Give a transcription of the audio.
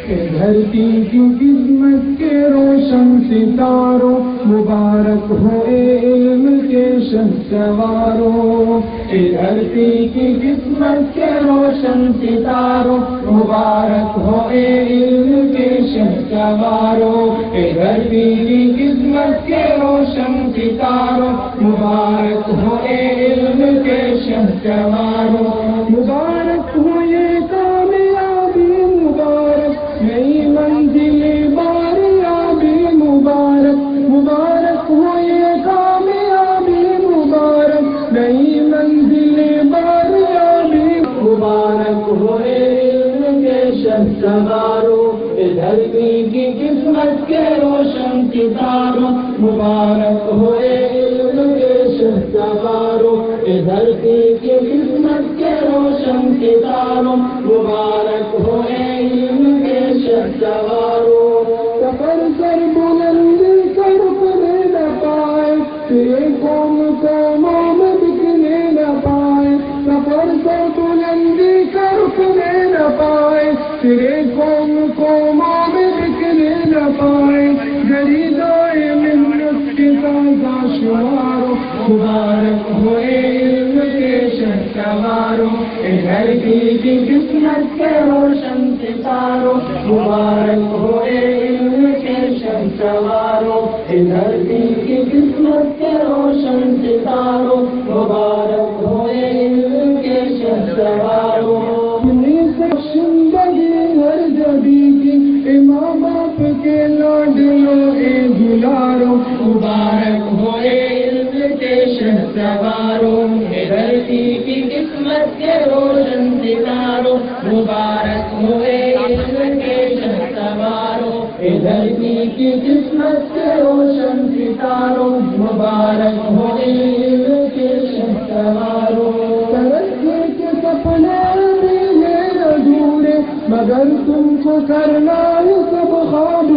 دھرتی کی قسمت کے روشن ستاروں مبارک ہو اے علم کے شہسواروں، اے دھرتی کی قسمت کے روشن ستاروں مبارک ہو اے علم کے شہسواروں، اے دھرتی کی قسمت کے روشن ستاروں مبارک ہو اے علم کے شہسواروں، مبارک ہو یہ کامیابی مبارک نئی منزل باریابی مبارک، مبارک ہو یہ کامیابی مبارک نئی منزل باریابی، مبارک ہو اے علم کے شہسواروں، اے دھرتی کی قسمت کے روشن ستاروں مبارک ہو اے علم کے شہسواروں، اے دھرتی کی قسمت کے روشن ستاروں مبارک ہو اے علم کے شہسواروں، سفر کر بلندی کر رکنے نہ پائے تیرے قوم قوموں میں بکنے نہ پائے، سفر کر بلندی کر رکنے نہ پائے تیرے قوم قوموں میں بکنے نہ پائے، جریدائے منت کے تازہ شماروں مبارک ہو اے علم کے شہسواروں، اے دھرتی کی قسمت کے روشن ستاروں مبارک ہو اے علم کے شہسواروں، اے دھرتی کی قسمت کے روشن ستاروں مبارک ہو اے علم کے شہسواروں، زندگی ہر جبی کی اے ماں باپ کے لاڈلوں اے دلاروں مبارک ہو اے علم کے شہسواروں، اے دھرتی کی قسمت کے روشن ستاروں مبارک ہو اے علم کے شہسواروں، اے دھرتی کی قسمت کے روشن ستاروں مبارک ہو اے علم کے شہسواروں، ترقی کے سپنے مگر تم کو کرنا ہے سب خواب